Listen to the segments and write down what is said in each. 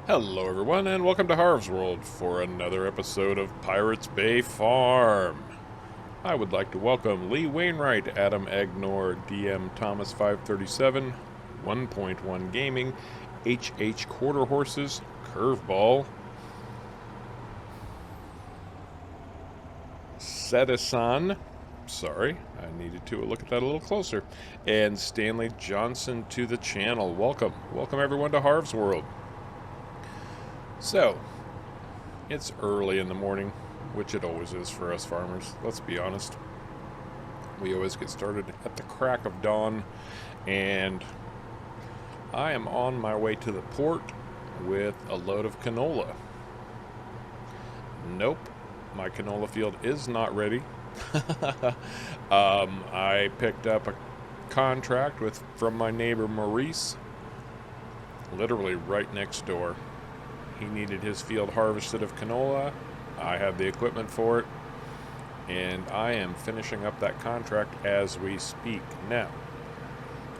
Hello, everyone, and welcome to Harv's World for another episode of Pirates Bay Farm. I would like to welcome Lee Wainwright, Adam Agnor, DM Thomas 537, 1.1 Gaming, HH Quarter Horses, Curveball, Sedison, sorry, I needed to look at that a little closer, and Stanley Johnson to the channel. Welcome everyone to Harv's World. So, it's early in the morning, which it always is for us farmers, let's be honest. We always get started at the crack of dawn, and I am on my way to the port with a load of canola. Nope, my canola field is not ready. I picked up a contract from my neighbor Maurice, literally right next door. He needed his field harvested of canola. I have the equipment for it, and I am finishing up that contract as we speak. Now,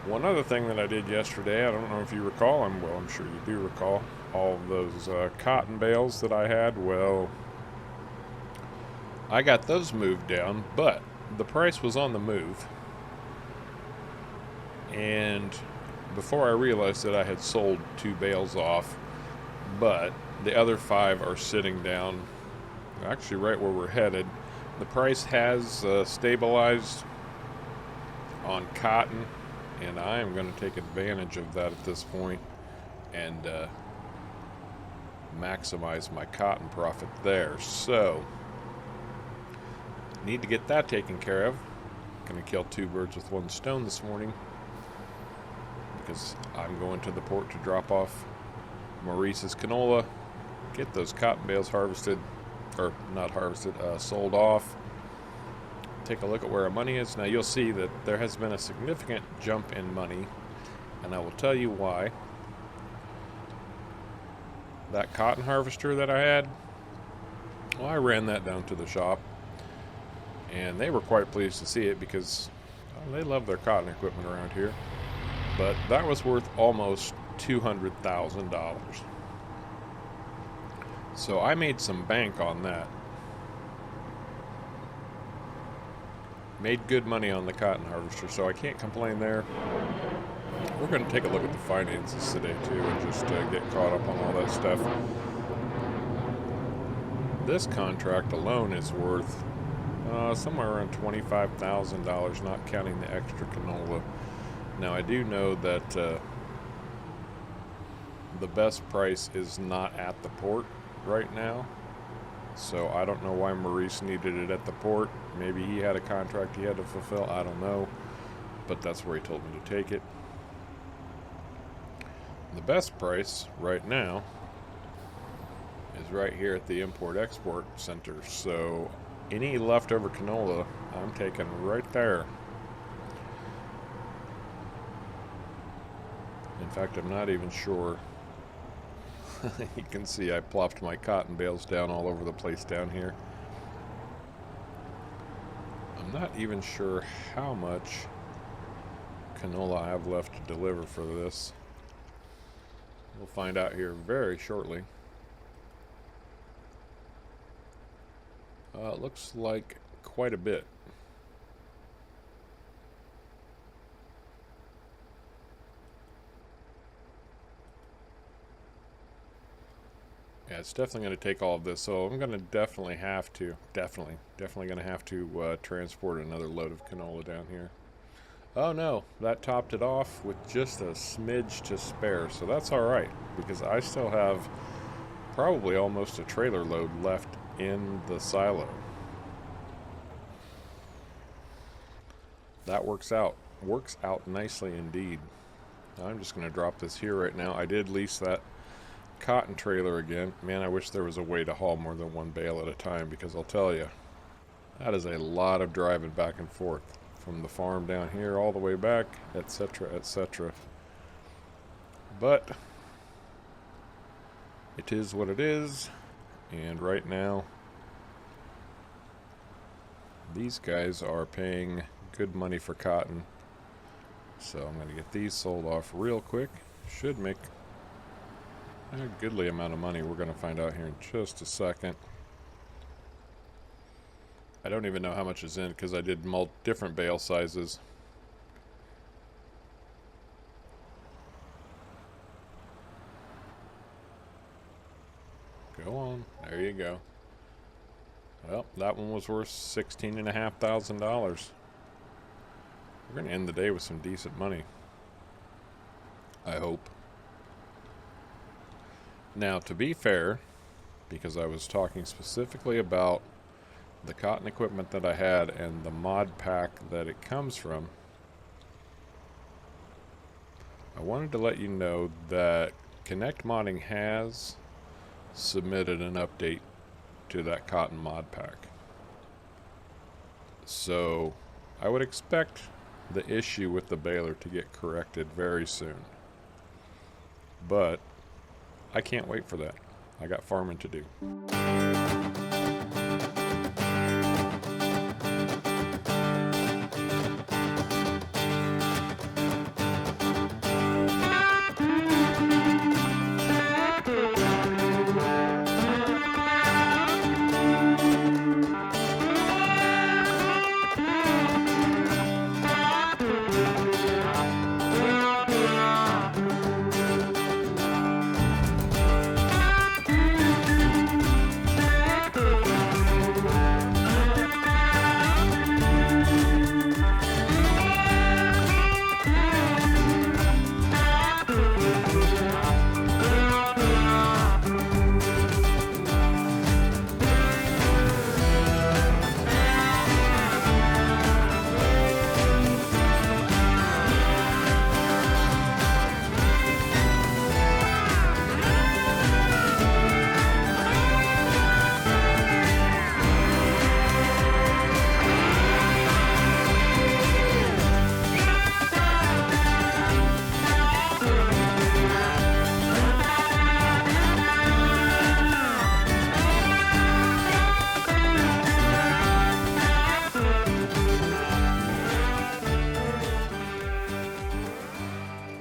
one other thing that I did yesterday, I don't know if you recall, I'm sure you do recall, all of those cotton bales that I had. Well, I got those moved down, but the price was on the move, and before I realized that I had sold 2 bales off, but the other 5 are sitting down actually right where we're headed. The price has stabilized on cotton, and I am going to take advantage of that at this point and maximize my cotton profit there. So need to get that taken care of. Going to kill 2 birds with 1 stone this morning, because I'm going to the port to drop off Maurice's canola, get those cotton bales harvested, or not harvested, sold off. Take a look at where our money is. Now you'll see that there has been a significant jump in money, and I will tell you why. That cotton harvester that I had, well, I ran that down to the shop, and they were quite pleased to see it because they love their cotton equipment around here. But that was worth almost $200,000. So I made some bank on that. Made good money on the cotton harvester, so I can't complain there. We're going to take a look at the finances today too, and just get caught up on all that stuff. This contract alone is worth somewhere around $25,000, not counting the extra canola. Now I do know that the best price is not at the port right now, so I don't know why Maurice needed it at the port. Maybe he had a contract he had to fulfill, I don't know, but that's where he told me to take it. The best price right now is right here at the Import-Export Center, so any leftover canola I'm taking right there. In fact, I'm not even sure. You can see I plopped my cotton bales down all over the place down here. I'm not even sure how much canola I have left to deliver for this. We'll find out here very shortly. It looks like quite a bit. Yeah, it's definitely going to take all of this, so I'm going to definitely going to have to transport another load of canola down here. Oh no, that topped it off with just a smidge to spare, so that's alright, because I still have probably almost a trailer load left in the silo. That works out nicely indeed. I'm just going to drop this here right now. I did lease that cotton trailer again. Man, I wish there was a way to haul more than 1 bale at a time, because I'll tell you, that is a lot of driving back and forth from the farm down here all the way back, etc., etc. But it is what it is, and right now these guys are paying good money for cotton, so I'm going to get these sold off real quick. Should make A goodly amount of money. We're going to find out here in just a second. I don't even know how much is in because I did different bale sizes. Go on. There you go. Well, that one was worth $16,500. We're going to end the day with some decent money. I hope. Now, to be fair, because I was talking specifically about the cotton equipment that I had and the mod pack that it comes from, I wanted to let you know that Connect Modding has submitted an update to that cotton mod pack. So I would expect the issue with the baler to get corrected very soon. But I can't wait for that. I got farming to do.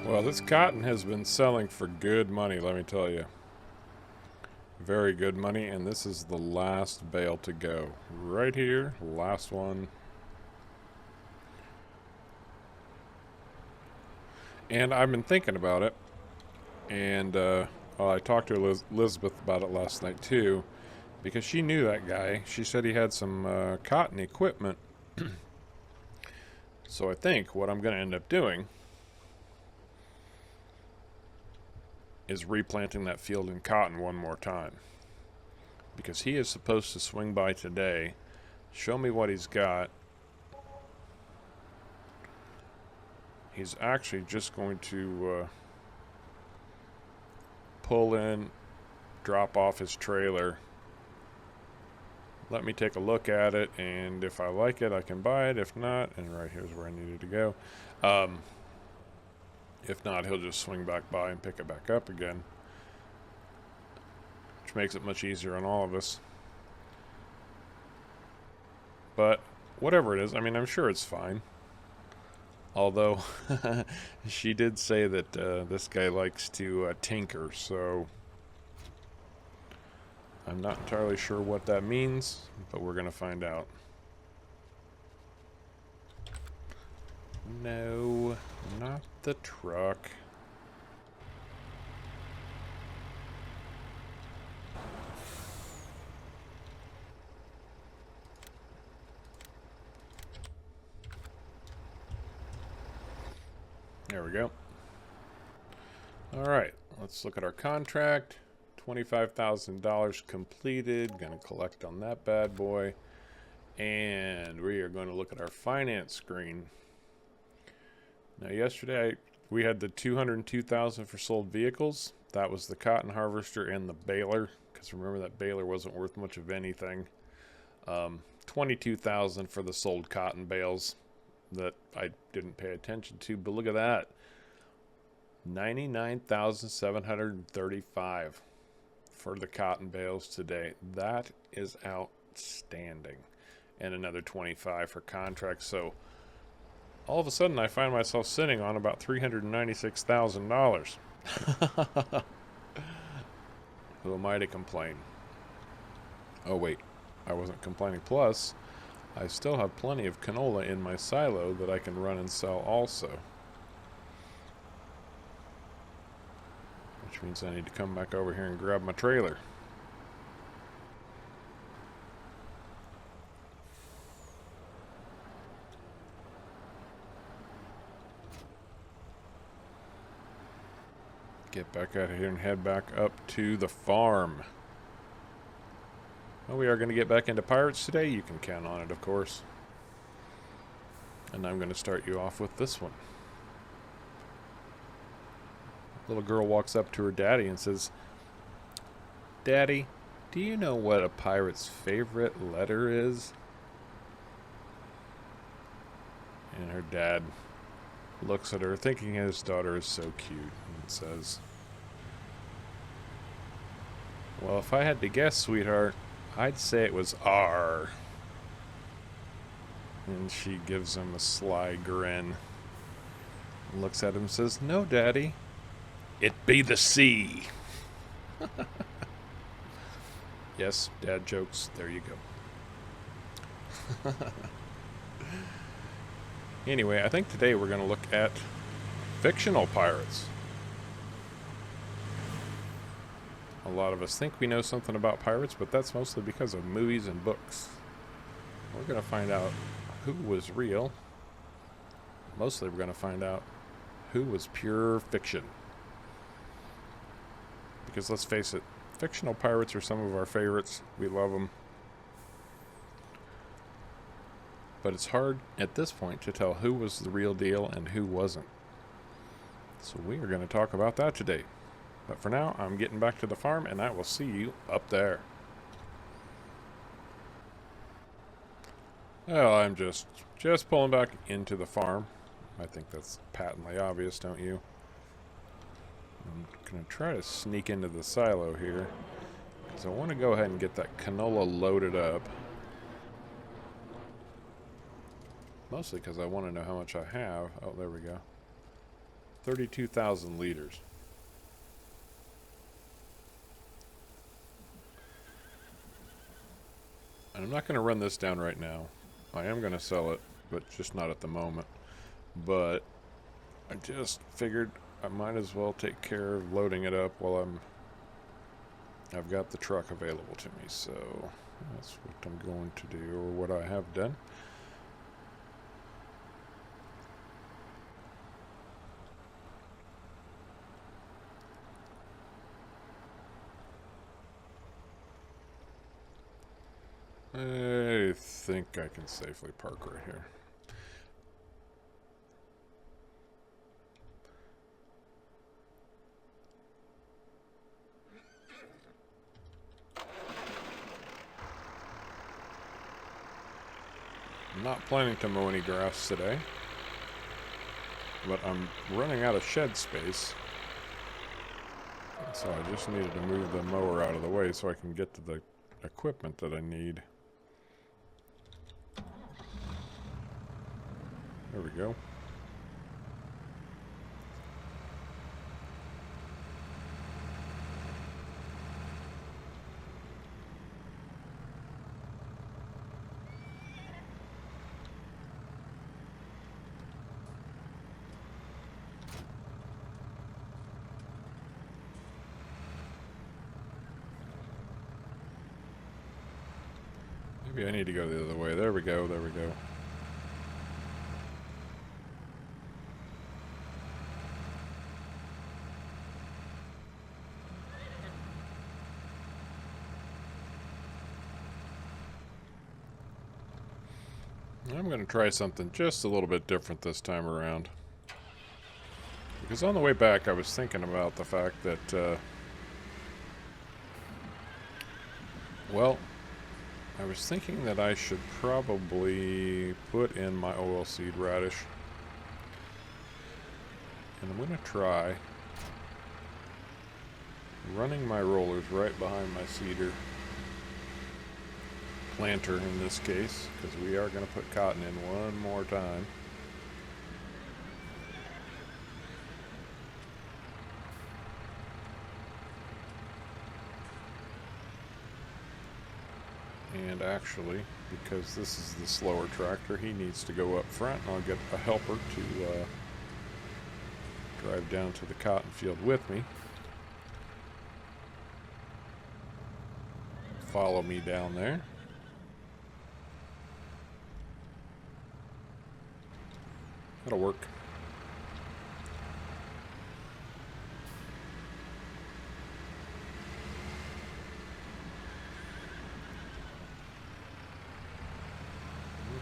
Well, this cotton has been selling for good money, let me tell you. Very good money, and this is the last bale to go. Right here, last one. And I've been thinking about it, and I talked to Elizabeth about it last night too, because she knew that guy. She said he had some cotton equipment. So I think what I'm going to end up doing is replanting that field in cotton one more time, because he is supposed to swing by today, show me what he's got. He's actually just going to pull in, drop off his trailer, let me take a look at it, and if I like it I can buy it. If not, and right here's where I needed to go, if not, he'll just swing back by and pick it back up again, which makes it much easier on all of us. But whatever it is, I mean, I'm sure it's fine. Although, she did say that this guy likes to tinker, so I'm not entirely sure what that means, but we're going to find out. No, not the truck. There we go. All right, let's look at our contract. $25,000 completed. Going to collect on that bad boy. And we are going to look at our finance screen. Now, yesterday we had the $202,000 for sold vehicles. That was the cotton harvester and the baler, because remember that baler wasn't worth much of anything. $22,000 for the sold cotton bales that I didn't pay attention to, but look at that. $99,735 for the cotton bales today. That is outstanding. And another $25,000 for contracts. So all of a sudden I find myself sitting on about $396,000. Who am I to complain? Oh wait, I wasn't complaining. Plus, I still have plenty of canola in my silo that I can run and sell also. Which means I need to come back over here and grab my trailer. Get back out of here and head back up to the farm. Well, we are going to get back into pirates today. You can count on it, of course. And I'm going to start you off with this one. Little girl walks up to her daddy and says, "Daddy, do you know what a pirate's favorite letter is?" And her dad looks at her, thinking his daughter is so cute, and says, "Well, if I had to guess, sweetheart, I'd say it was R." And she gives him a sly grin, looks at him and says, "No, Daddy, it be the C." Yes, dad jokes. There you go. Anyway, I think today we're going to look at fictional pirates. A lot of us think we know something about pirates, but that's mostly because of movies and books. We're going to find out who was real. Mostly we're going to find out who was pure fiction. Because let's face it, fictional pirates are some of our favorites. We love them. But it's hard at this point to tell who was the real deal and who wasn't. So we are going to talk about that today. But for now, I'm getting back to the farm, and I will see you up there. Well, I'm just pulling back into the farm. I think that's patently obvious, don't you? I'm going to try to sneak into the silo here, because I want to go ahead and get that canola loaded up. Mostly because I want to know how much I have. Oh, there we go. 32,000 liters. And I'm not going to run this down right now. I am going to sell it, but just not at the moment. But I just figured I might as well take care of loading it up while I've got the truck available to me. So that's what I'm going to do, or what I have done. I think I can safely park right here. I'm not planning to mow any grass today, but I'm running out of shed space. So I just needed to move the mower out of the way so I can get to the equipment that I need. There we go. Maybe I need to go the other way. There we go, there we go. I'm going to try something just a little bit different this time around. Because on the way back I was thinking about the fact that, well, I was thinking that I should probably put in my oilseed radish. And I'm going to try running my rollers right behind my cedar planter in this case, because we are going to put cotton in one more time. And actually, because this is the slower tractor, he needs to go up front, and I'll get a helper to drive down to the cotton field with me. Follow me down there. That'll work.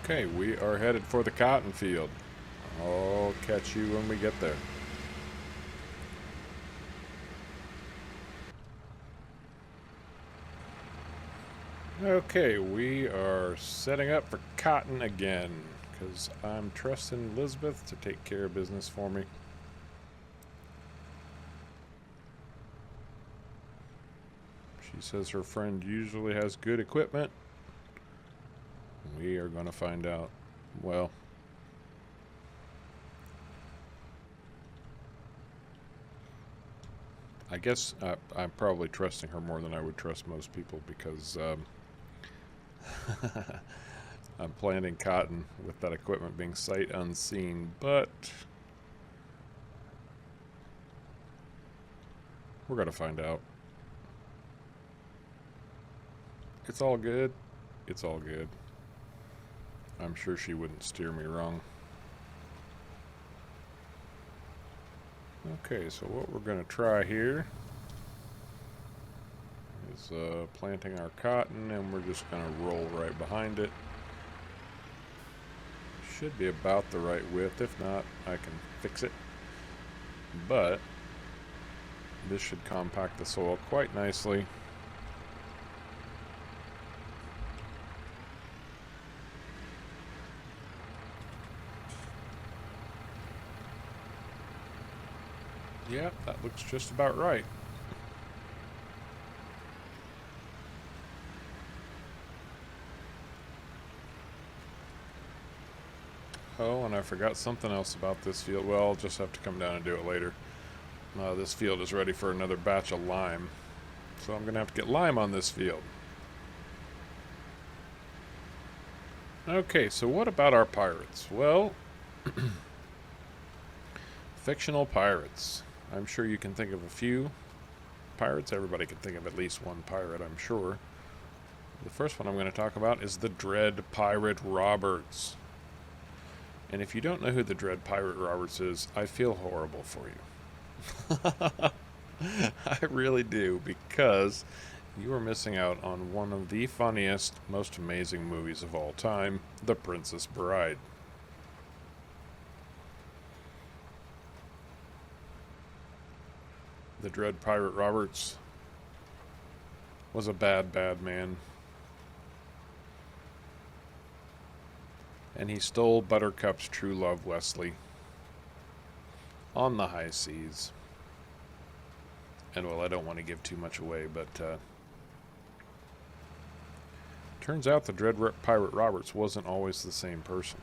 Okay, we are headed for the cotton field. I'll catch you when we get there. Okay, we are setting up for cotton again, because I'm trusting Elizabeth to take care of business for me. She says her friend usually has good equipment. We are going to find out. Well, I guess I'm probably trusting her more than I would trust most people, because I'm planting cotton with that equipment being sight unseen, but we're going to find out. It's all good. It's all good. I'm sure she wouldn't steer me wrong. Okay, so what we're going to try here is planting our cotton, and we're just going to roll right behind it. Should be about the right width. If not, I can fix it. But this should compact the soil quite nicely. Yeah, that looks just about right. Oh, and I forgot something else about this field. Well, I'll just have to come down and do it later. This field is ready for another batch of lime. So I'm going to have to get lime on this field. Okay, so what about our pirates? Well, fictional pirates. I'm sure you can think of a few pirates. Everybody can think of at least one pirate, I'm sure. The first one I'm going to talk about is the Dread Pirate Roberts. And if you don't know who the Dread Pirate Roberts is, I feel horrible for you. I really do, because you are missing out on one of the funniest, most amazing movies of all time, The Princess Bride. The Dread Pirate Roberts was a bad, bad man. And he stole Buttercup's true love, Wesley, on the high seas. And, well, I don't want to give too much away, but turns out the Dread Pirate Roberts wasn't always the same person.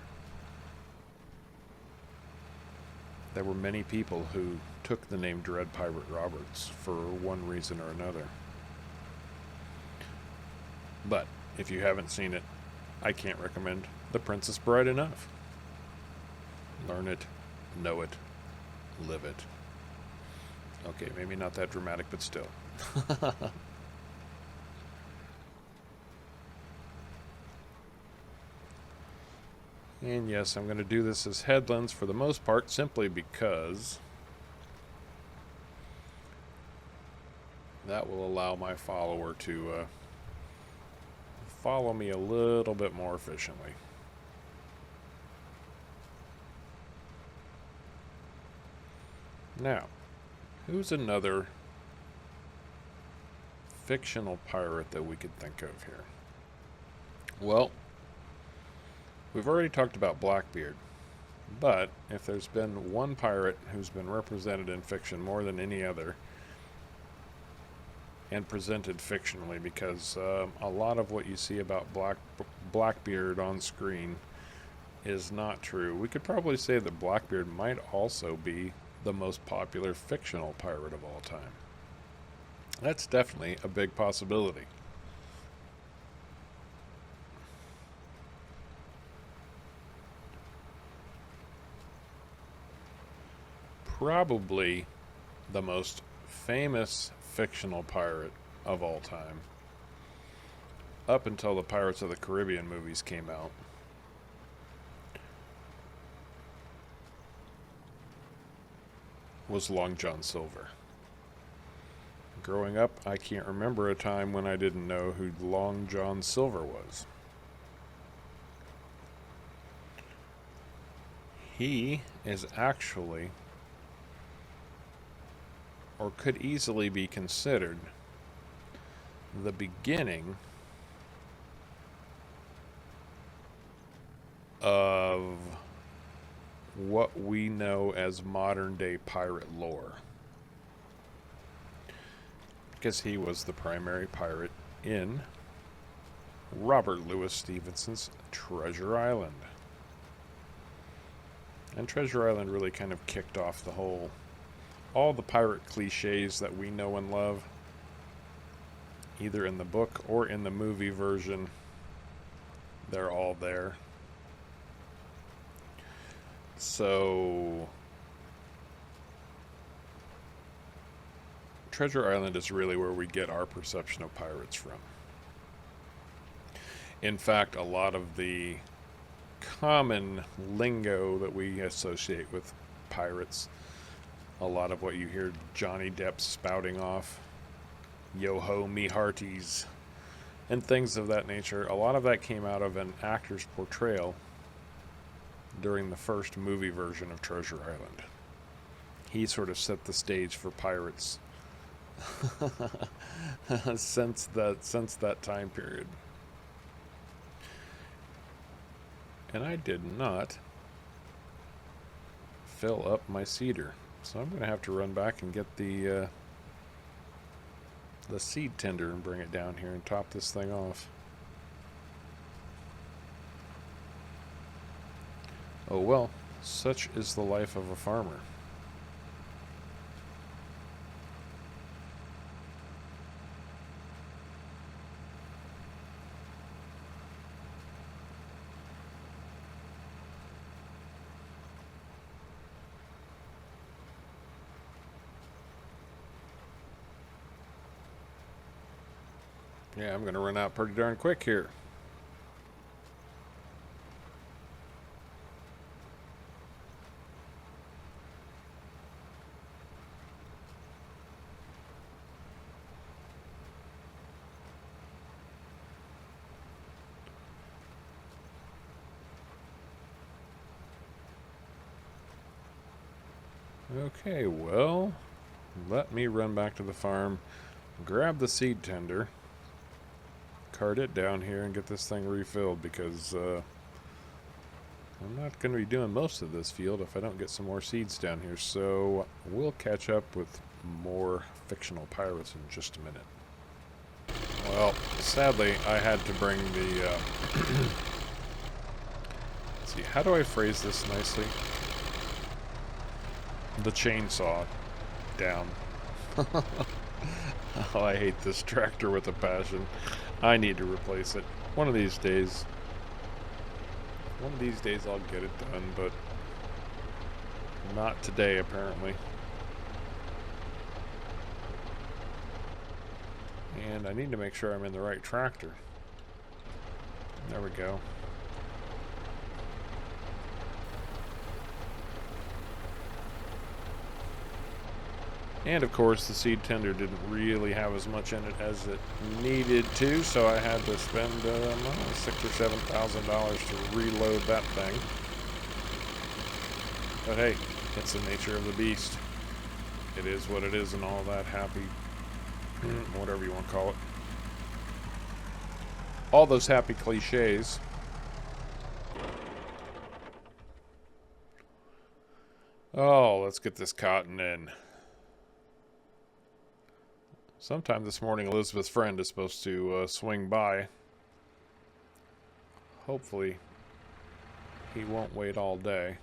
There were many people who took the name Dread Pirate Roberts for one reason or another. But if you haven't seen it, I can't recommend The Princess Bride enough. Learn it, know it, live it. Okay, maybe not that dramatic, but still. And yes, I'm going to do this as headlands for the most part, simply because that will allow my follower to follow me a little bit more efficiently. Now, who's another fictional pirate that we could think of here? Well, we've already talked about Blackbeard, but if there's been one pirate who's been represented in fiction more than any other, and presented fictionally, because a lot of what you see about Blackbeard on screen is not true. We could probably say that Blackbeard might also be the most popular fictional pirate of all time. That's definitely a big possibility. probably the most famous fictional pirate of all time, up until the Pirates of the Caribbean movies came out. Was Long John Silver. Growing up, I can't remember a time when I didn't know who Long John Silver was. He is actually, or could easily be considered, the beginning of what we know as modern day pirate lore. Because he was the primary pirate in Robert Louis Stevenson's Treasure Island. And Treasure Island really kind of kicked off all the pirate cliches that we know and love, either in the book or in the movie version. They're all there. So, Treasure Island is really where we get our perception of pirates from. In fact, a lot of the common lingo that we associate with pirates, a lot of what you hear Johnny Depp spouting off, yo-ho me hearties, and things of that nature, a lot of that came out of an actor's portrayal during the first movie version of Treasure Island. He sort of set the stage for pirates since that time period. And I did not fill up my cedar, so I'm going to have to run back and get the seed tender and bring it down here and top this thing off. Oh well, such is the life of a farmer. Yeah, I'm going to run out pretty darn quick here. Okay, well, let me run back to the farm, grab the seed tender, cart it down here, and get this thing refilled, because I'm not going to be doing most of this field if I don't get some more seeds down here. So we'll catch up with more fictional pirates in just a minute. Well, sadly, I had to bring the... let's see, how do I phrase this nicely? The chainsaw down. Oh, I hate this tractor with a passion. I need to replace it. One of these days I'll get it done, but not today apparently. And I need to make sure I'm in the right tractor. There we go. And of course, the seed tender didn't really have as much in it as it needed to, so I had to spend $6,000 or $7,000 to reload that thing. But hey, it's the nature of the beast. It is what it is, and all that happy, whatever you want to call it. All those happy cliches. Oh, let's get this cotton in. Sometime this morning, Elizabeth's friend is supposed to swing by. Hopefully, he won't wait all day.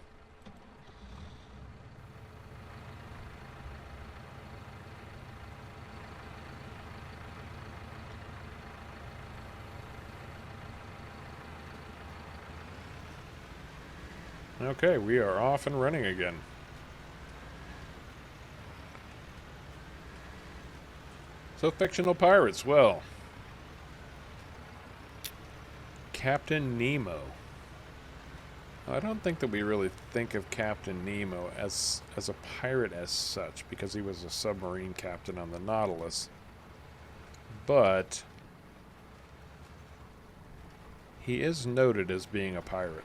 Okay, we are off and running again. So, fictional pirates. Well, Captain Nemo. I don't think that we really think of Captain Nemo as a pirate as such, because he was a submarine captain on the Nautilus. But he is noted as being a pirate.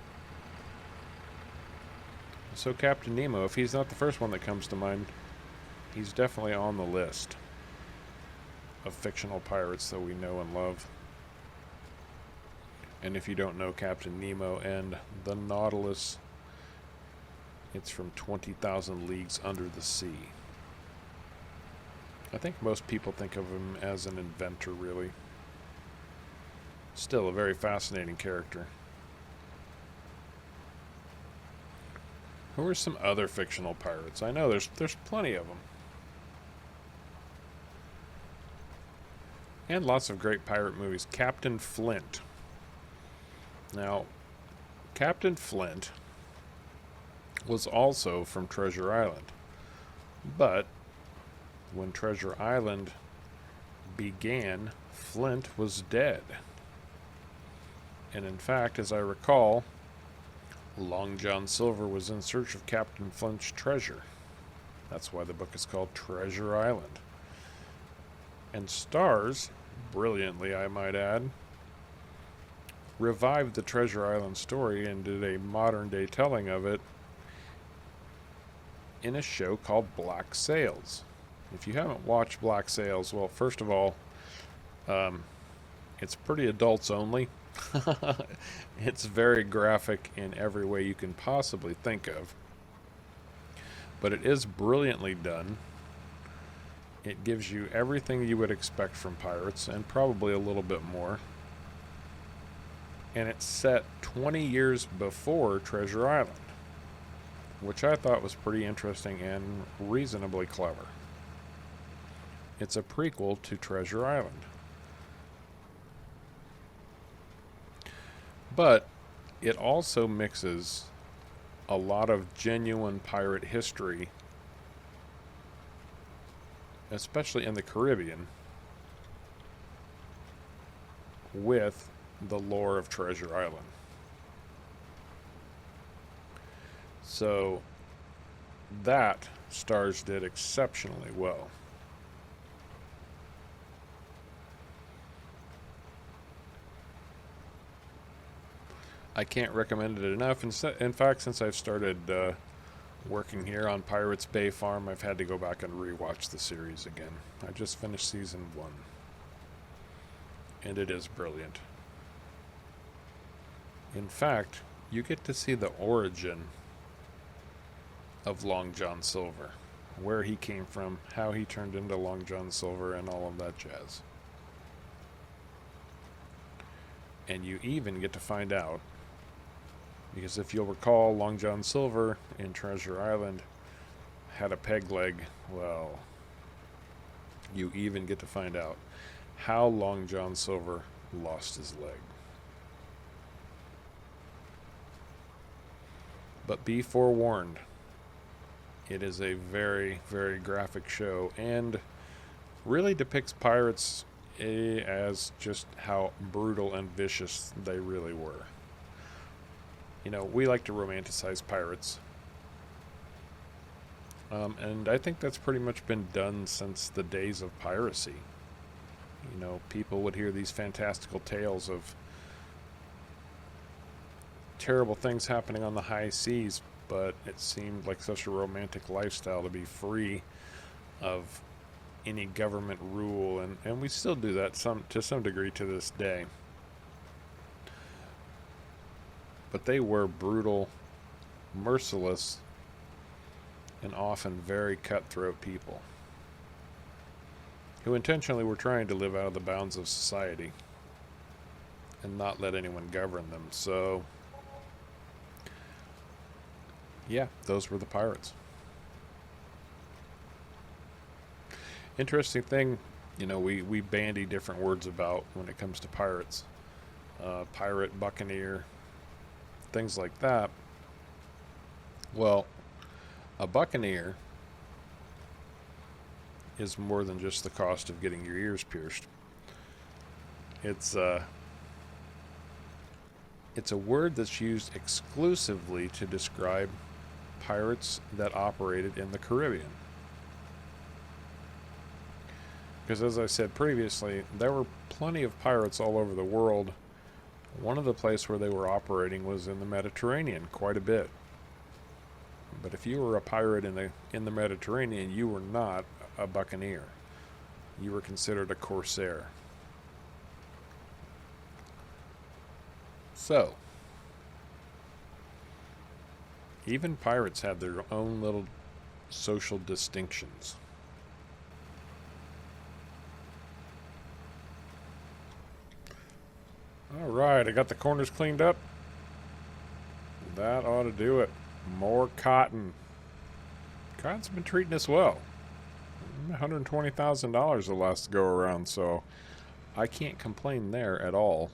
So Captain Nemo, if he's not the first one that comes to mind, he's definitely on the list of fictional pirates that we know and love. And if you don't know Captain Nemo and the Nautilus, it's from 20,000 Leagues Under the Sea. I think most people think of him as an inventor, really. Still a very fascinating character. Who are some other fictional pirates? I know there's plenty of them. And lots of great pirate movies. Captain Flint. Now, Captain Flint was also from Treasure Island. But when Treasure Island began, Flint was dead. And in fact, as I recall, Long John Silver was in search of Captain Flint's treasure. That's why the book is called Treasure Island. And Stars, brilliantly I might add, revived the Treasure Island story and did a modern day telling of it in a show called Black Sails. If you haven't watched Black Sails, well, first of all, it's pretty adults only. It's very graphic in every way you can possibly think of. But it is brilliantly done. It gives you everything you would expect from pirates, and probably a little bit more. And it's set 20 years before Treasure Island, which I thought was pretty interesting and reasonably clever. It's a prequel to Treasure Island. But it also mixes a lot of genuine pirate history, especially in the Caribbean, with the lore of Treasure Island. So that Stars did exceptionally well. I can't recommend it enough. In fact, since I've started working here on Pirates Bay Farm, I've had to go back and rewatch the series again. I just finished season 1, and it is brilliant. In fact, you get to see the origin of Long John Silver, where he came from, how he turned into Long John Silver, and all of that jazz. And you even get to find out, because if you'll recall, Long John Silver in Treasure Island had a peg leg. Well, you even get to find out how Long John Silver lost his leg. But be forewarned, it is a very, very graphic show and really depicts pirates as just how brutal and vicious they really were. You know, we like to romanticize pirates. And I think that's pretty much been done since the days of piracy. You know, people would hear these fantastical tales of terrible things happening on the high seas, but it seemed like such a romantic lifestyle to be free of any government rule, and we still do that to some degree to this day. But they were brutal, merciless, and often very cutthroat people who intentionally were trying to live out of the bounds of society and not let anyone govern them. So, yeah, those were the pirates. Interesting thing, you know, we bandy different words about when it comes to pirates. Pirate, buccaneer, things like that. Well, a buccaneer is more than just the cost of getting your ears pierced. It's a word that's used exclusively to describe pirates that operated in the Caribbean. Because as I said previously, there were plenty of pirates all over the world. One of the places where they were operating was in the Mediterranean, quite a bit. But if you were a pirate in the Mediterranean, you were not a buccaneer. You were considered a corsair. So, even pirates had their own little social distinctions. Alright, I got the corners cleaned up. That ought to do it. More cotton. Cotton's been treating us well. $120,000 the last go around, so I can't complain there at all.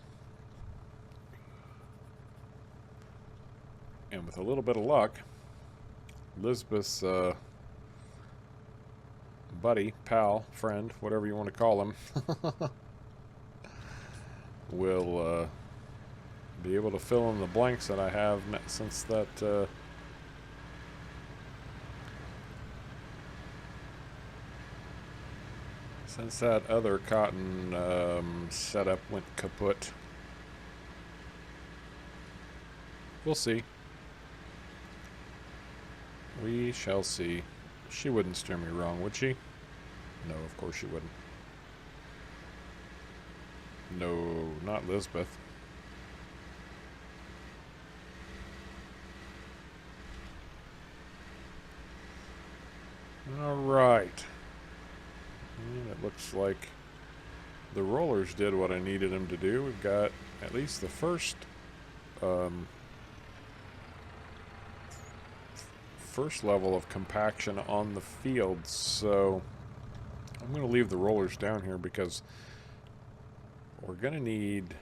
And with a little bit of luck, Elizabeth's buddy, pal, friend, whatever you want to call him, will be able to fill in the blanks that I have since that other cotton setup went kaput. We'll see. We shall see. She wouldn't steer me wrong, would she? No, of course she wouldn't. No, not Lisbeth. Alright. And it looks like the rollers did what I needed them to do. We've got at least the first level of compaction on the field, so I'm going to leave the rollers down here because we're going to need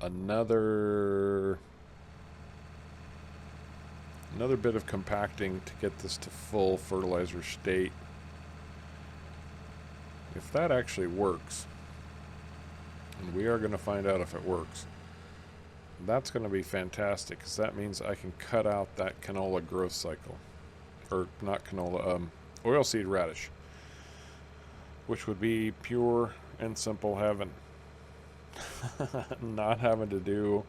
another bit of compacting to get this to full fertilizer state. If that actually works, and we are going to find out if it works, that's going to be fantastic, because that means I can cut out that canola growth cycle. Or not canola, oilseed radish. Which would be pure and simple heaven. Not having to do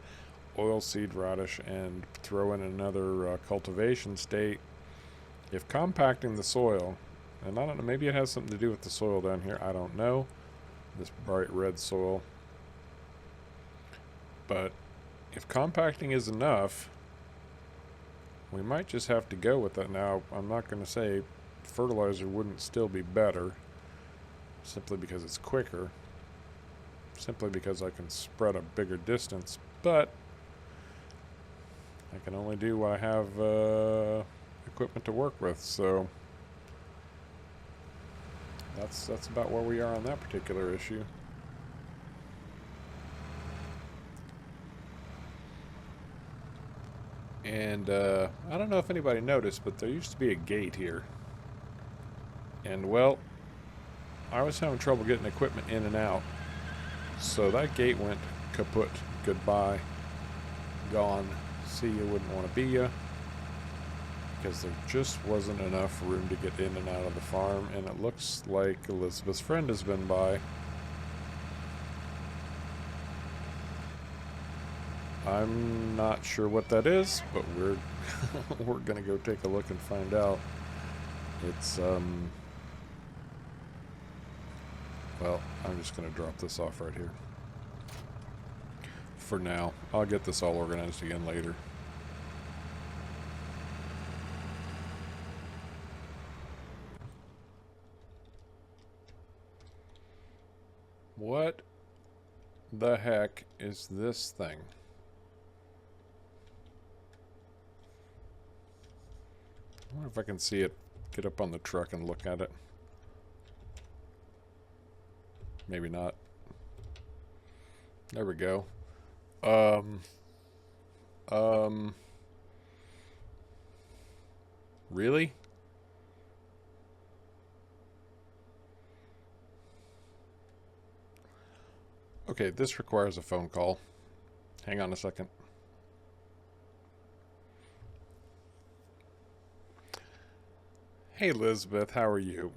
oilseed radish and throw in another cultivation state. If compacting the soil, and I don't know, maybe it has something to do with the soil down here, I don't know. This bright red soil. But if compacting is enough, we might just have to go with that. Now, I'm not going to say fertilizer wouldn't still be better, simply because it's quicker, simply because I can spread a bigger distance, but I can only do what I have equipment to work with, so that's about where we are on that particular issue. And I don't know if anybody noticed, but there used to be a gate here. And well, I was having trouble getting equipment in and out. So that gate went kaput. Goodbye. Gone. See you, wouldn't want to be ya. Because there just wasn't enough room to get in and out of the farm. And it looks like Elizabeth's friend has been by. I'm not sure what that is, but we're we're gonna go take a look and find out. It's well, I'm just gonna drop this off right here for now. I'll get this all organized again later. What the heck is this thing? I wonder if I can see it, get up on the truck and look at it. Maybe not. There we go. Really? Okay, this requires a phone call. Hang on a second. Hey, Elizabeth, how are you?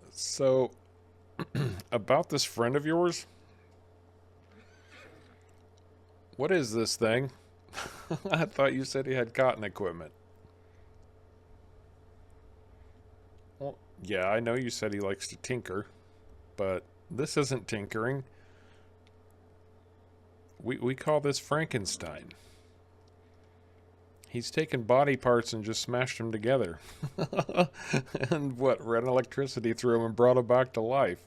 So, about this friend of yours, what is this thing? I thought you said he had cotton equipment. Well, yeah, I know you said he likes to tinker, but this isn't tinkering. We call this Frankenstein. He's taken body parts and just smashed them together. And what, ran electricity through them and brought them back to life.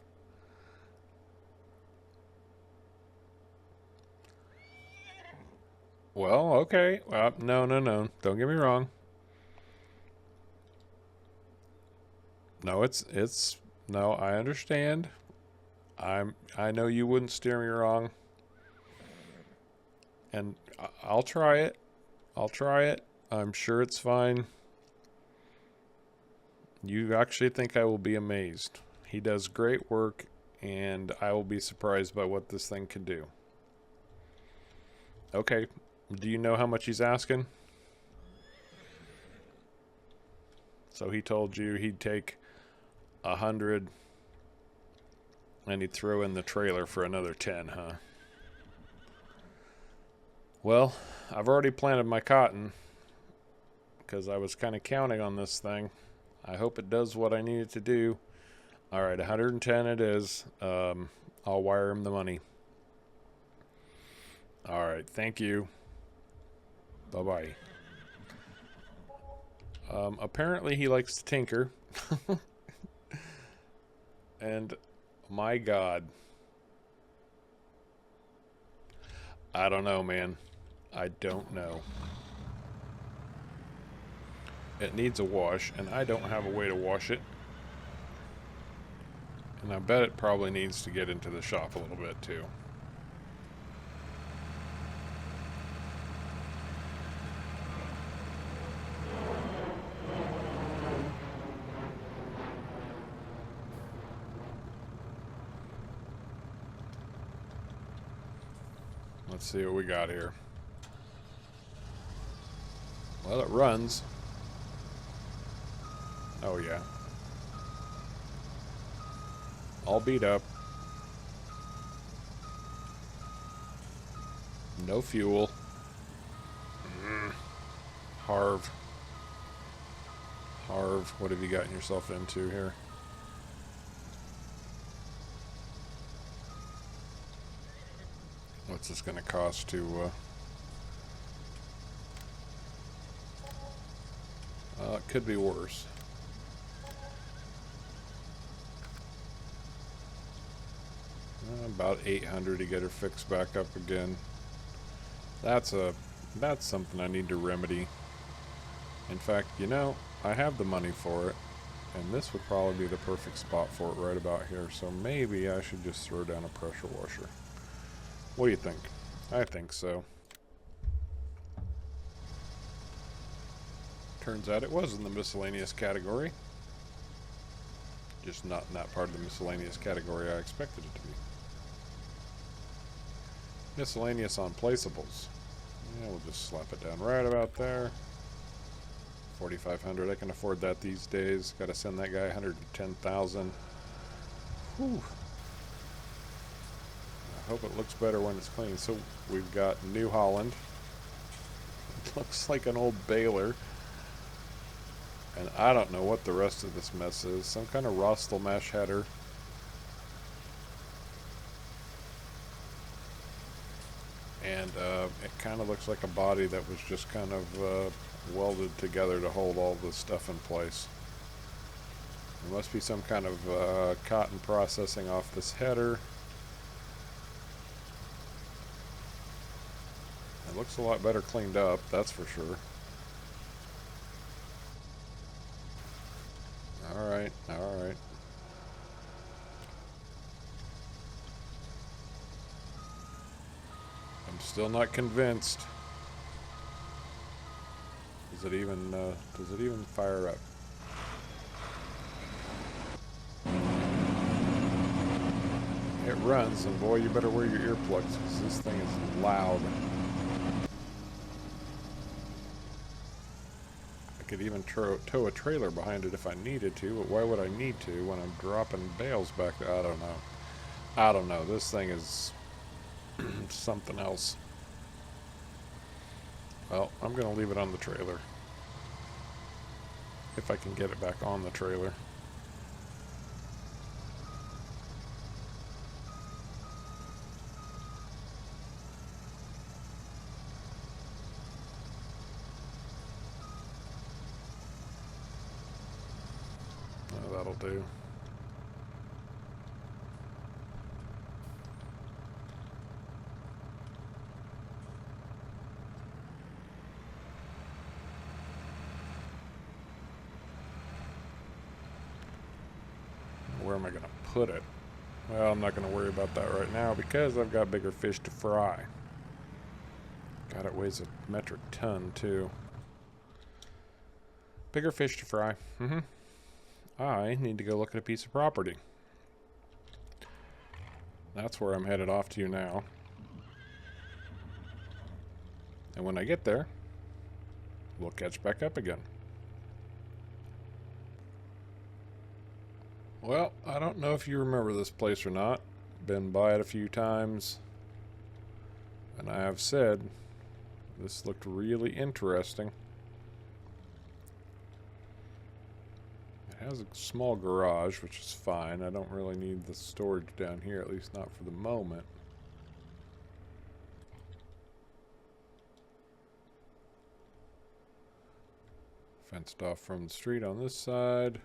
Well, okay. No, no, no. Don't get me wrong. No, no, I understand. I know you wouldn't steer me wrong. And I'll try it. I'll try it. I'm sure it's fine. You actually think I will be amazed. He does great work, and I will be surprised by what this thing can do. Okay. Do you know how much he's asking? So he told you he'd take 100 and he'd throw in the trailer for another 10, huh? Well, I've already planted my cotton because I was kind of counting on this thing. I hope it does what I need it to do. All right, 110 it is. I'll wire him the money. All right, thank you. Bye-bye. Apparently he likes to tinker. And my God. I don't know, man. I don't know. It needs a wash, and I don't have a way to wash it. And I bet it probably needs to get into the shop a little bit, too. Let's see what we got here. Well, it runs. Oh, yeah. All beat up. No fuel. Harv. Harv, what have you gotten yourself into here? What's this going to cost to... it could be worse. About 800 to get her fixed back up again. That's something I need to remedy. In fact, you know, I have the money for it, and this would probably be the perfect spot for it right about here. So maybe I should just throw down a pressure washer. What do you think? I think so. Turns out it was in the miscellaneous category. Just not in that part of the miscellaneous category I expected it to be. Miscellaneous on placeables. Yeah, we'll just slap it down right about there. 4,500. I can afford that these days. Got to send that guy 110,000. Whew. I hope it looks better when it's clean. So we've got New Holland. It looks like an old baler. And I don't know what the rest of this mess is. Some kind of Rostel mesh header. And it kind of looks like a body that was just kind of welded together to hold all the stuff in place. There must be some kind of cotton processing off this header. It looks a lot better cleaned up, that's for sure. Alright, alright. I'm still not convinced. Does it even fire up? It runs, and boy, you better wear your earplugs because this thing is loud. I could even tow a trailer behind it if I needed to, but why would I need to when I'm dropping bales back there? I don't know. I don't know. This thing is something else. Well, I'm going to leave it on the trailer. If I can get it back on the trailer. Oh, that'll do. Where am I going to put it? Well, I'm not going to worry about that right now because I've got bigger fish to fry. God, it weighs a metric ton, too. Bigger fish to fry. I need to go look at a piece of property. That's where I'm headed off to now. And when I get there, we'll catch back up again. Well, I don't know if you remember this place or not. Been by it a few times. And I have said, this looked really interesting. It has a small garage, which is fine. I don't really need the storage down here, at least not for the moment. Fenced off from the street on this side.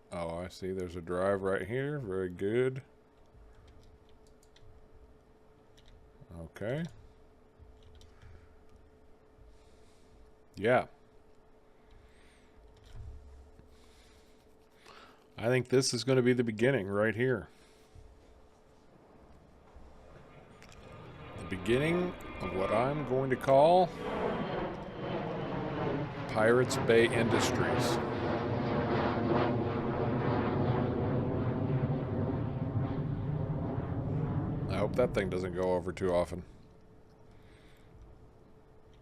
Oh, I see. There's a drive right here. Very good. Okay. Yeah. I think this is going to be the beginning right here. The beginning of what I'm going to call Pirates Bay Industries. I hope that thing doesn't go over too often.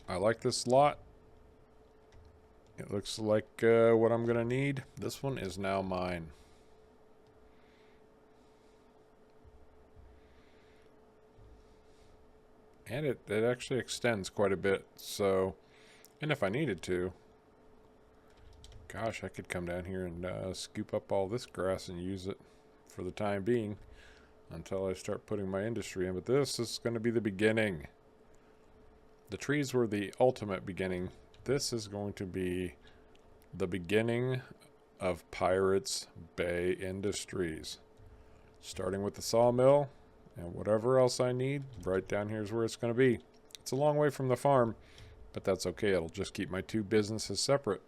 I like this lot. It looks like what I'm going to need. This one is now mine. And it actually extends quite a bit. So, and if I needed to, gosh, I could come down here and scoop up all this grass and use it for the time being until I start putting my industry in. But this is going to be the beginning. The trees were the ultimate beginning. This is going to be the beginning of Pirates Bay Industries. Starting with the sawmill and whatever else I need, right down here is where it's going to be. It's a long way from the farm, but that's okay. It'll just keep my two businesses separate.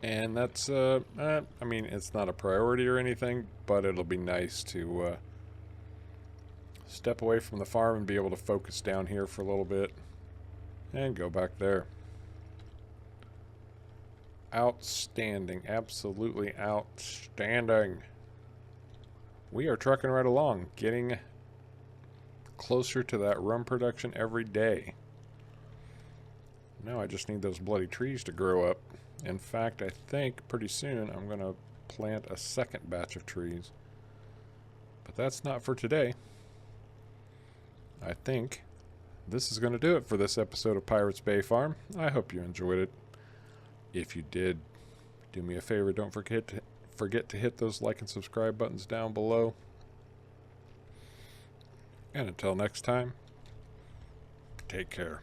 And that's, I mean, it's not a priority or anything, but it'll be nice to step away from the farm and be able to focus down here for a little bit and go back there. Outstanding. Absolutely outstanding. We are trucking right along, getting closer to that rum production every day. Now I just need those bloody trees to grow up. In fact, I think pretty soon I'm going to plant a second batch of trees. But that's not for today. I think this is going to do it for this episode of Pirates Bay Farm. I hope you enjoyed it. If you did, do me a favor, don't forget to hit those like and subscribe buttons down below. And until next time, take care.